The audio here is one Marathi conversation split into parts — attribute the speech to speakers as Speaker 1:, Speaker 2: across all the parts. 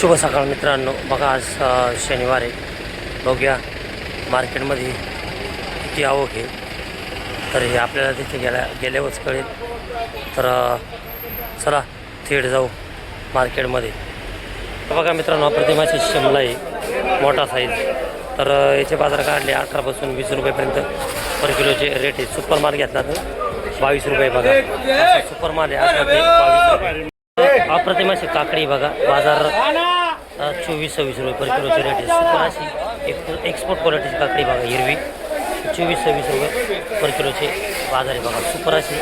Speaker 1: शुभ सकाळ मित्रांनो। बघा आज शनिवार आहे। बघूया मार्केटमध्ये किती आवक आहे, तर हे आपल्याला तिथे गेल्यावरच कळेल। तर चला थेट जाऊ मार्केटमध्ये। बघा मित्रांनो, प्रतिमाची शिमला आहे मोठा साईज, तर याचे बाजार काढले 18 पासून 20 रुपयापर्यंत पर किलोचे रेट आहे। सुपर माल घेतला तर 22 रुपये बघा, सुपर माल आहे 18 ते 22 रुपये। अप्रतिमाची काकडी बघा, बाजार 24-26 रुपये पर किलोचे रेट आहे। सुपर अशी एक्सपोर्ट क्वालिटीची काकडी बघा, हिरवी 24-26 रुपये पर किलोचे बाजार आहे बघा। सुपर अशी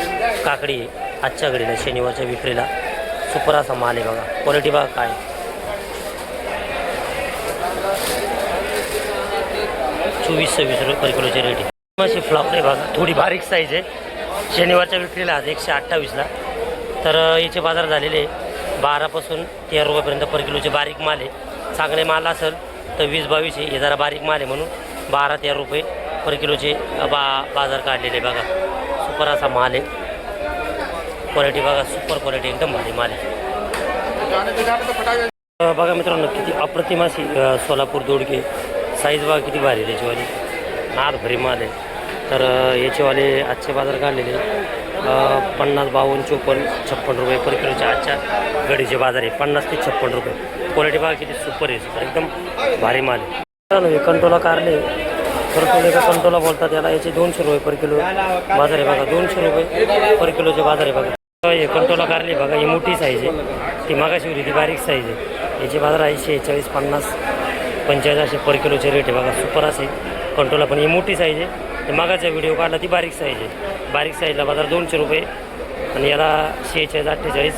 Speaker 1: काकडी आहे आजच्या घडीला शनिवारच्या विक्रीला। सुपर असा माल आहे बघा, क्वालिटी बघा काय 24-26 रुपये पर किलोचे रेट आहे। अशी फ्लावर आहे बघा, थोडी बारीक साईज आहे, शनिवारच्या विक्रीला आज 128ला। तर याचे बाजार झालेले 12 पासून 13 रुपयापर्यंत पर किलोचे बारीक माल आहे। चांगले माल असेल तर 20-22 आहे, हे जरा बारीक माल आहे म्हणून 12-13 रुपये पर किलोचे बाजार काढलेले बघा। सुपर असा माल आहे, क्वालिटी बघा सुपर क्वालिटी, एकदम भारी माल आहे। बघा मित्रांनो किती अप्रतिम अशी सोलापूर दोडके साईज बघा किती भारी आहे त्याचीवाली, नाद भरी माल आहे। तर याचेवाले आजचे बाजार काढलेले 50, 52, 54, 56 रुपये पर किलोचे आजच्या गडीचे बाजार आहे। 50 ते 56 रुपये, क्वालिटी बघा किती सुपर आहे, सुपर एकदम भारी माल आहे। हे कंटोला कारले, कंटोले का कंटोला बोलतात याला, याचे 200 रुपये पर किलो बाजार आहे बघा। 200 रुपये पर किलोचे बाजार आहे बघा। हे कंटोला कारले बघा, ही मोठी साईज आहे, ती मागाशी होती ती बारीक साईज आहे। याचे बाजार 80, 40, 50, 45 असे पर किलोचे रेट आहे बघा। सुपर असे कंटोला, पण ही मोठी साईज आहे, ते मागाचा व्हिडिओ काढला ती बारीक साईज आहे। बारीक साईजला बाजार 200 रुपये आणि याला 46, 48,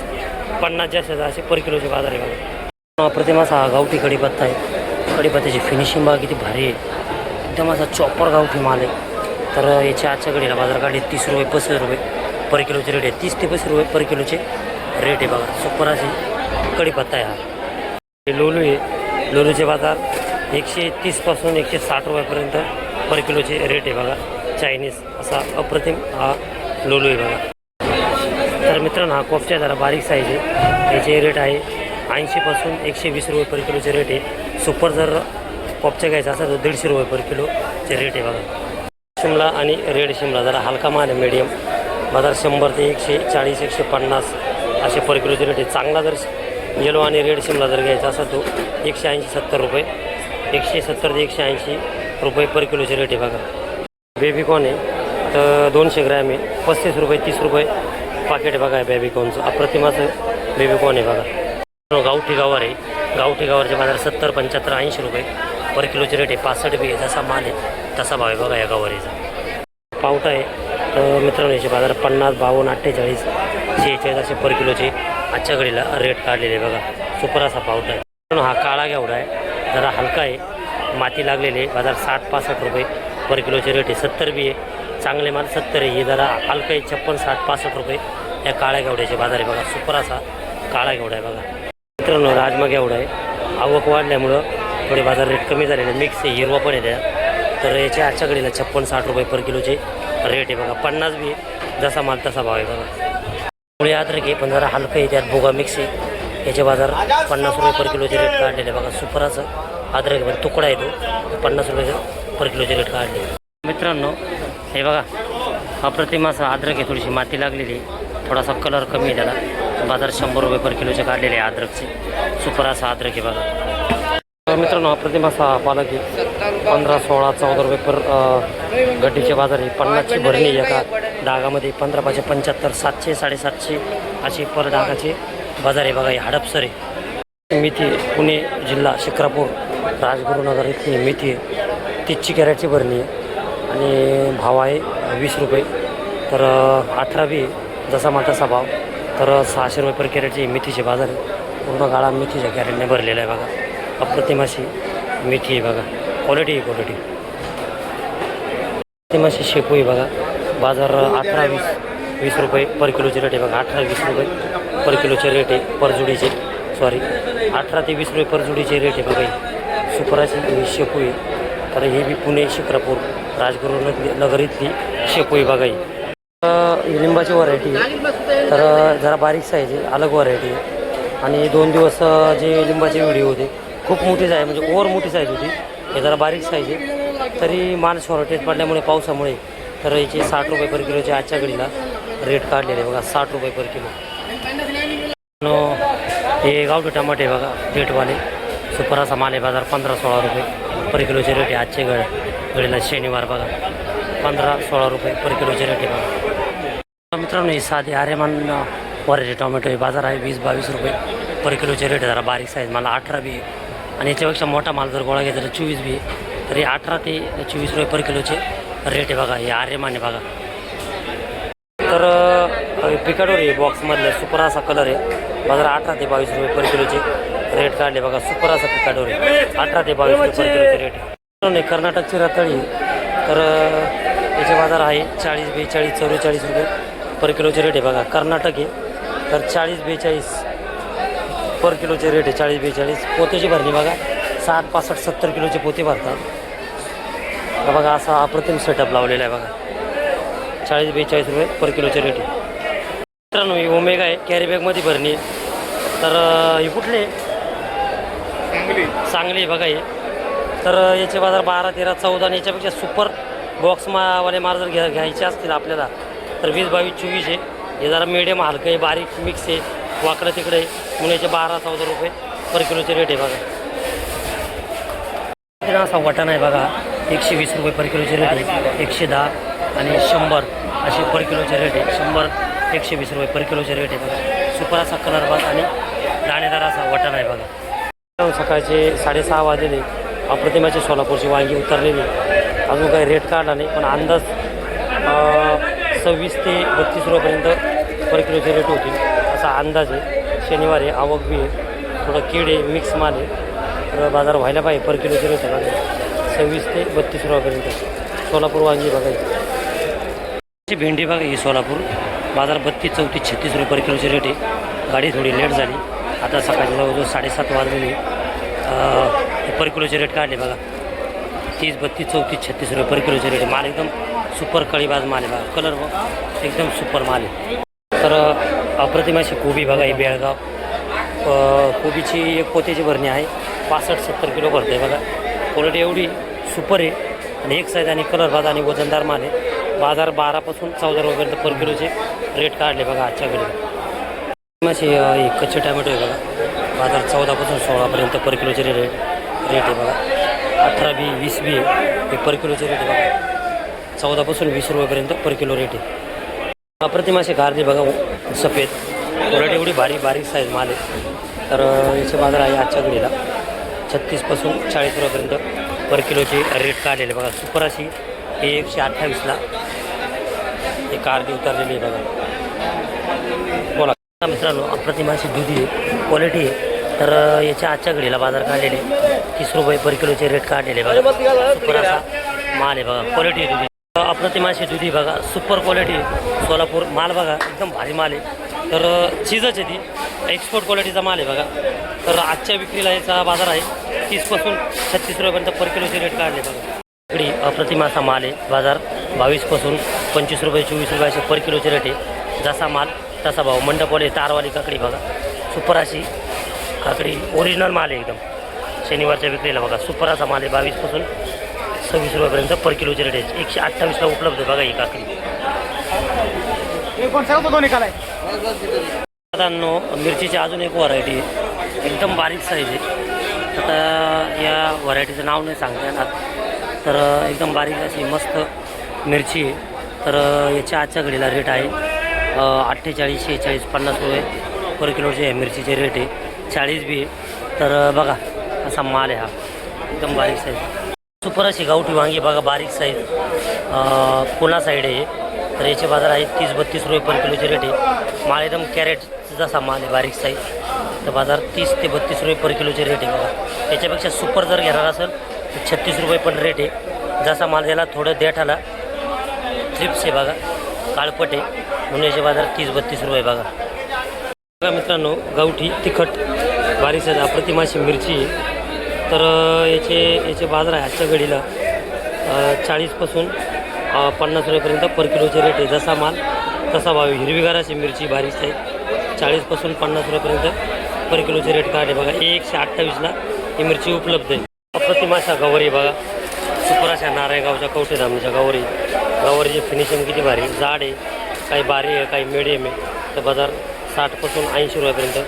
Speaker 1: 50 जास्त असे पर किलोचे बाजार आहे बघा। प्रतिमा असा गावठी कढीपत्ता आहे, कढीपत्त्याची फिनिशिंग बघा किती भारी आहे, एकदम असा चॉपर गावठी माल आहे। तर याच्या आजच्या घडीला बाजार काढले 30 रुपये 35 रुपये पर किलोचे रेट आहे। 30 ते 35 रुपये पर किलोचे रेट आहे बघा। सुपर अशी कढीपत्ता आहे हा। हे लोलू आहे, लोलूचे बाजार 130 पासून 160 रुपयापर्यंत पर किलोचे रेट आहे बघा। चायनीज असा अप्रतिम हा लोलू आहे बघा। तर मित्रांनो हा कोपच्या जरा बारीक साईज आहे, याचे रेट आहे 80 पासून 120 रुपये पर किलोचे रेट आहे। सुपर जर कोपच्या घ्यायचा असेल तर 150 रुपये पर किलोचे रेट आहे बघा। शिमला आणि रेड शिमला जरा हलका माल आहे, मीडियम बाजार 100 ते 140, 150 असे पर किलोचे रेट आहे। चांगला जर येलो आणि रेड शिमला जर घ्यायचा असेल तो 180-70 रुपये, 170 ते 180 रुपये पर किलोचे रेट आहे बघा। बेबीकॉर्न आहे तर 200 ग्रॅम आहे, 35 रुपये 30 रुपये पाकिट बघा आहे बेबीकॉर्नचं। अप्रतिमाचं बेबीकॉर्न आहे बघा। गावठी गवार आहे, गावठी गवारचे बाजार 70, 75, 80 रुपये पर किलोचे रेट आहे। 65 बी जसा माल आहे तसा भाव आहे बघा या गवारीचा। पावटा आहे तर मित्रांनो याचे बाजार 50, 52, 48, 46 असे पर किलोचे आजच्या घडीला रेट काढलेले बघा। सुपर असा पावटा आहे। हा काळा घेवडा आहे, जरा हलका आहे, माती लागलेले बाजार 60-65 रुपये पर किलोचे रेट आहे। 70 बी आहे, चांगले माल 70 आहे, हे जरा हलका आहे 56, 60, 65 रुपये या काळ्या घेवड्याचे बाजार आहे बघा। सुपर असा काळा घेवडा आहे बघा। मित्रांनो राजमा घेवडा आहे, आवक वाढल्यामुळं थोडे बाजार रेट कमी झालेले, मिक्स आहे, हिरवा पण आहे त्या। तर याच्या आजच्या घडीला 56-60 रुपये पर किलोचे रेट आहे बघा। 50 बी आहे, जसा माल तसा भाव आहे बघा। थोडी अद्रक आहे पण जरा हलकं आहे, त्यात भोगा मिक्स आहे, याचे बाजार 50 रुपये पर किलोचे रेट काढलेले बघा। सुपर असं अद्रक पण तुकडा आहे तो, 50 रुपये पर किलोचे रेट काढले। मित्रांनो हे बघा अप्रतिम असा अद्रक आहे, थोडीशी माती लागलेली, थोडासा कलर कमी आहे, त्याला बाजार 100 रुपये पर किलोचे काढलेले आहे अद्रकचे। सुपर असा अद्रक आहे बघा। मित्रांनो अप्रतिम असा पालक आहे, 15, 16, 14 रुपये पर गड्डीचे बाजार आहे। 50ची भरणी एका डागामध्ये, 15, 5, 75, 700, 750 अशी पर डागाचे बाजार आहे बघा। हे हडपसर आहे, मेथी पुणे जिल्हा शिक्रापूर राजगुरुनगर इथली मेथी आहे, 30ची कॅरेटची भरणी आहे आणि भाव आहे 20 रुपये। तर 18 बी जसा माल तसा भाव, तर 600 रुपये पर कॅरेटची मेथीचे बाजार आहे। पूर्ण गाळा मेथीच्या कॅरेटने भरलेला आहे बघा। अप्रतिम अशी मेथी आहे बघा, क्वालिटी आहे क्वालिटी। अप्रतिम अशी शेपू आहे बघा, बाजार 18-20 रुपये पर किलोचे रेट आहे बघा। 18-20 रुपये पर किलोचे रेट आहे पर जुडीचे, सॉरी 18 ते 20 रुपये पर जुडीचे रेट आहे बघा। सुपर अशी शेपू आहे, तर हे बी पुणे शिक्रापूर राजगुरुनगर इथली शेपू आहे बघा। ही लिंबाची व्हरायटी आहे, तर जरा बारीक साईज आहे, अलग व्हरायटी आहे। आणि 2 दिवस जे लिंबाचे व्हिडिओ होते खूप मोठी साईज म्हणजे ओव्हर मोठी साईज होती. हे जरा बारीक साईज आहे. तरी माल शॉर्टेज पडल्यामुळे पावसामुळे तर याचे 60 रुपये पर किलोचे आजच्या घडीला रेट काढलेले बघा. 60 रुपये पर किलो. हे गावठी टमाटे बघा पेटवाले सुपर असा माल आहे. बाजार 15-16 रुपये पर किलोचे रेट आहे. आजचे घडीला शनिवार बघा 15-16 रुपये पर किलोचे रेट आहे बघा. मित्रांनो हे साधे आर्यमान वरायटी टोमॅटो आहे. बाजार आहे 20-22 रुपये पर किलोचे रेट आहे. जरा बारीक साईज मला 18 बी आहे आणि याच्यापेक्षा मोठा माल जर गोळा घेतला तर 24 बी आहे. तरी 18 ते 24 रुपये पर किलोचे रेट आहे बघा. हे आर्यमान आहे बघा. तर पिकाडोर आहे बॉक्समधलं सुपर असा कलर आहे. बाजार 18 ते 22 रुपये पर किलोचे रेट काढले बघा. सुपर असा पिकाडोर आहे. 18 ते 22 रुपये पर किलोचे रेट आहे. कर्नाटकची रताळी तर याचे बाजार आहे 40-42, 44 रुपये पर किलोचे रेट आहे बघा. कर्नाटक आहे तर 40-42 पर किलोचे रेट आहे. 40-42 पोतेची भरणी बघा 60, 65, 70 किलोचे पोते भरतात बघा. असा अप्रतिम सेटअप लावलेला आहे बघा. 40-42 रुपये पर किलोचे रेट आहे. मित्रांनो ही ओमेगा आहे कॅरी बॅगमध्ये भरणी आहे. तर ही कुठली सांगली बघा हे. तर याचे बाजार 12, 13, 14 आणि याच्यापेक्षा सुपर बॉक्सवाले माल जर घ्यायचे असतील आपल्याला तर 20, 22, 24 आहे. हे जरा मिडियम हलकं आहे बारीक मिक्स आहे वाकडं तिकडे आहे म्हणून याचे 12-14 रुपये पर किलोचे रेट आहे बघा. असा वटाणा आहे बघा 120 रुपये पर किलोचे रेट आहे. 110 आणि 100 असे पर किलोचे रेट आहे. 100, 120 रुपये पर किलोचे रेट आहे बघा. सुपर असा कलर बघा आणि दाणेदार असा वटाणा आहे बघा. सकाळचे 6:30 वाजलेले अप्रतिमाचे सोलापूरची वांगी उतरलेली. अजून काही रेट काढला नाही पण अंदाज 26 ते 32 रुपयापर्यंत पर किलोचे रेट होतील असा अंदाज आहे. शनिवारी आवक बी आहे थोडं किडे मिक्स माल आहे तर बाजार व्हायला पाहिजे. पर किलोचे रेट आहे बघा 26 ते 32 रुपयापर्यंत. सोलापूर वांगी बघा. भेंडी बघा ही सोलापूर बाजार 32, 34, 36 रुपये पर किलोचे रेट आहे. गाडी थोडी लेट झाली आता सकाळी जवळजवळ 7:30 वाजलेली. पर किलोचे रेट काढले बघा. 30, 32, 34, 36 रुपये पर किलोचे रेट आहे. माल एकदम सुपर कळीबाज माल आहे बघा. कलर बघा एकदम सुपर माल आहे. तर अप्रतिमाशी कोबी बघा ही बेळगाव कोबीची एक पोतेची भरणी आहे 65-70 किलो भरते बघा. क्वालिटी एवढी सुपर आहे आणि एक साईज आणि कलर बाज आणि वजनदार माल आहे. बाजार 12 पासून 14 रुपयापर्यंत पर किलोचे रेट काढले बघा आजच्या घडी. माशी कच्चे टॅमॅटो आहे बघा. बाजार 14 पासून 16 पर्यंत पर किलोचे रेट आहे बघा. 18 बी 20 बी हे पर किलोचे रेट आहे बघा. 14 पासून 20 रुपयापर्यंत पर किलो रेट आहे. अप्रतिमाशी गारली बघा सफेद क्वालिटी एवढी बारीक साईज माल आहे. तर याचे बाजार आहे आजच्या घडीला 36 पासून 40 रुपयापर्यंत पर किलोचे रेट काढलेले बघा. सुपर अशी हे 128ला हे कारली उतरलेली आहे बघा. बोला मित्रांनो अप्रतिमाशी दुधी आहे क्वालिटी आहे. तर याच्या आजच्या घडीला बाजार काढलेले 30 रुपये पर किलोचे रेट काढलेले बघा. सुपर असा माल आहे बघा. क्वालिटी आहे दुधी. अप्रतिमाशी दुधी बघा सुपर क्वालिटी सोलापूर माल बघा एकदम भारी माल आहे. तर चीजच आहे ती एक्सपोर्ट क्वालिटीचा माल आहे बघा. तर आजच्या विक्रीला याचा बाजार आहे 30 पासून 36 रुपयापर्यंत पर किलोचे रेट काढले बघा. इकडे अप्रतिमाचा माल आहे. बाजार 22 पासून 25 रुपये 24 रुपये असे पर किलोचे रेट आहे. जसा माल तसा भाव. मंडपवाले तारवाली काकडी बघा सुपर अशी काकडी ओरिजिनल माल आहे एकदम. शनिवारच्या विक्रीला बघा सुपर असा माल आहे 22 पासून 26 रुपयापर्यंत पर किलोचे रेट आहे. 128ला उपलब्ध आहे बघा ही काकडी. मिरचीची अजून एक व्हरायटी आहे एकदम बारीक साईज आहे. आता या व्हरायटीचं नाव नाही सांगता येणार. तर एकदम बारीक अशी मस्त मिरची आहे. तर याच्या आजच्या घडीला रेट आहे 48, 46, 50 रुपये पर किलोचे मिरचीचे रेट आहे. 40 बी आहे. तर बघा असा माल आहे हा एकदम बारीक साईज. सुपर अशी गावठी वांगी बघा बारीक साईज पुणा साईड आहे. तर याचे बाजार आहेत 30-32 रुपये पर किलोचे रेट आहे. माल एकदम कॅरेट जसा माल आहे बारीक साईज. तर बाजार 30 ते 32 रुपये पर किलोचे रेट आहे बघा. याच्यापेक्षा सुपर जर घेणार असेल तर 36 रुपये पण रेट आहे. जसा माल द्यायला थोडं देठाला ट्रिप्स आहे बघा काळपट आहे म्हणून याचे बाजार 30-32 रुपये बघा. बघा मित्रांनो गावठी तिखट बारीक साईज अप्रतिमाशी मिरची आहे. तर याचे बाजार आहे आजच्या घडीला 40 पासून 50 रुपयापर्यंत पर किलोचे रेट आहे. जसा माल तसा भाव. हिरवीगार अशी मिरची बारीक साईज 40 पासून 50 रुपयापर्यंत पर किलोचे रेट काढले बघा. 128ला ही मिरची उपलब्ध आहे. अप्रतिम अशा गवारी बघा, सुपर अशा नारायणगावच्या कवठे धामणीच्या गवारीची फिनिशिंग किती भारी, जाड आहे, काही बारी आहे, काही मिडियम आहे. तर बाजार 60पासून 80 रुपयापर्यंत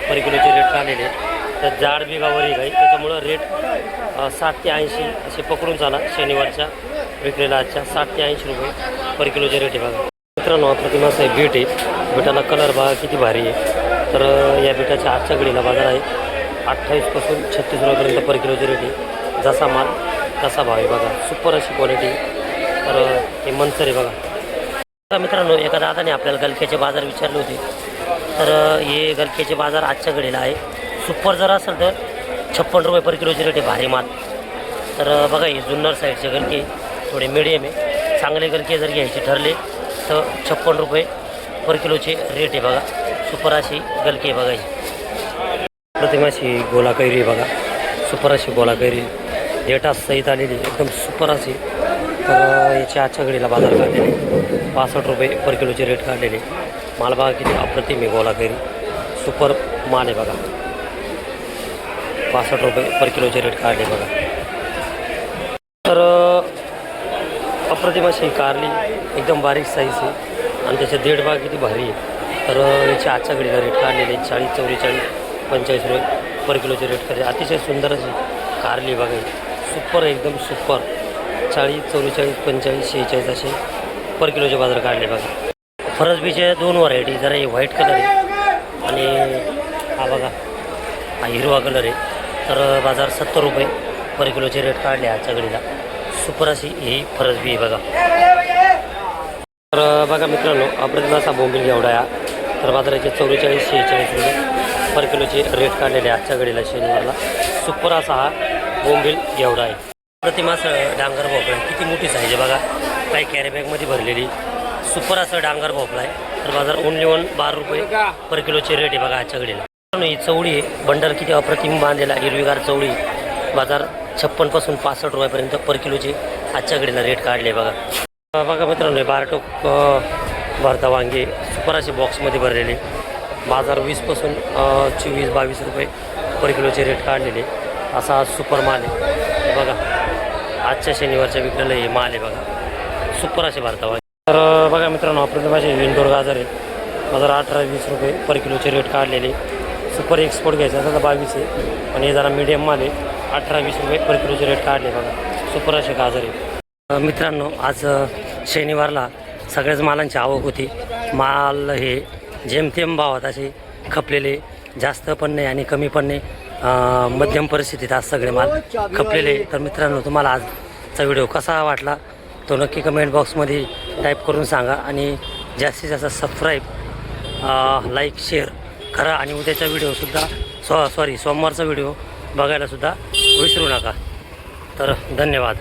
Speaker 1: पर किलोचे रेट काढलेले. तर जाड बी गवारी काही, त्याच्यामुळं रेट 60 ते 80 असे पकडून चाला. शनिवारच्या विक्रीला आजच्या 60 ते 80 रुपये पर किलोचे रेट आहे बघा. मित्रांनो अप्रतिम असं आहे बीट आहे. बिटाला कलर बघा किती भारी आहे. तर या बिटाच्या आजच्या घडीला बाजार आहे 28पासून 36 रुपयापर्यंत पर किलोचे रेट आहे. जसा माल तसा भाव आहे बघा. सुपर अशी क्वालिटी. तर हे मनसर आहे बघा. मित्रांनो एका दादाने आपल्याला गलक्याचे बाजार विचारले होते. तर हे गलक्याचे बाजार आजच्या घडीला आहे. सुपर जर असेल तर 56 रुपये पर किलोचे रेट आहे. भारी माल. तर बघा हे जुन्नर साईडचे गलके थोडे मिडियम आहे. चांगले गलके जर घ्यायचे ठरले तर 56 रुपये पर किलोचे रेट आहे बघा. सुपर अशी गलके बघायची. प्रतिमाशी गोला कैरी बघा. सुपर अशी गोला कैरी डेटा सहित आलेली एकदम सुपर अशी. तर याच्या आजच्या घडीला बाजार काढलेले 65 रुपये पर किलोचे रेट काढलेले. माल बघा किती अप्रतिम आहे. गोला कैरी सुपर माल आहे बघा. 65 रुपये पर किलोचे रेट काढले बघा. तर अप्रतिम अशी कारली एकदम बारीक साईज आहे आणि त्याचे देड भाग किती भारी आहे. तर याच्या आजच्या घडीला रेट काढलेले 40, 44, 45 रुपये पर किलोचे रेट काढले. अतिशय सुंदर अशी कारली बघा. सुपर एकदम सुपर. 40, 44, 45, 46 असे पर किलोचे बाजार काढले बघा. फरसबीचे 2 व्हरायटी. जरा हे व्हाईट कलर आहे आणि हा बघा हा हिरवा कलर आहे. तर बाजार 70 रुपये पर किलोचे रेट काढले आजच्या घडीला. सुपर अशी ही फरसबी आहे बघा. तर बघा मित्रांनो अप्रतिम असा बोंबील घेवडा आहे. तर बाजाराचे 44, 46 रुपये पर किलोचे रेट काढलेले आजच्या घडीला शनिवारला. सुपर असा हा बोंबील घेवडा आहे. अप्रतिम असं डांगर भोपळा आहे. किती मोठी साईज आहे बघा. काही कॅरीबॅगमध्ये भरलेली सुपर असं डांगर भोपळा आहे. तर बाजार ओनली 12 रुपये पर किलोचे रेट आहे बघा आजच्या घडीला. ही चवळी आहे. बंडल किती अप्रतिम बांधलेला हिरवीगार चवळी. बाजार 56पासून 65 रुपयापर्यंत पर किलोचे आजच्या घडीला रेट काढले बघा. बघा मित्रांनो बारटोक भरता वांगे सुपर असे बॉक्समध्ये भरलेले. बाजार 20पासून 24-22 रुपये पर किलोचे रेट काढलेले. असा हा सुपर माल आहे बघा. आजच्या शनिवारच्या विक्रीला हे माल आहे बघा. सुपर असे भरता वांगे. तर बघा मित्रांनो अप्रतिम असे इंदोर गाजर आहे. बाजार 18-20 रुपये पर किलोचे रेट काढलेले. सुपर एक्सपोर्ट घ्यायचा असा तर 22 आहे आणि हे जरा मीडियम माल आहे. 18-20 रुपये पर किलोचे रेट काढले बघा. सुपर असे गाजर आहे. मित्रांनो आज शनिवारला सगळ्याच मालांची आवक होती. माल हे जेमतेम भावात असे खपलेले, जास्त पण नाही आणि कमी पण नाही, मध्यम परिस्थितीत आज सगळे माल खपलेले. तर मित्रांनो तुम्हाला आजचा व्हिडिओ कसा वाटला तो नक्की कमेंट बॉक्समध्ये टाईप करून सांगा आणि जास्तीत जास्त सबस्क्राईब, लाईक, शेअर करा आणि उद्याचा व्हिडिओसुद्धा सोमवारचा व्हिडिओ बघायलासुद्धा विसरू नका. तर धन्यवाद.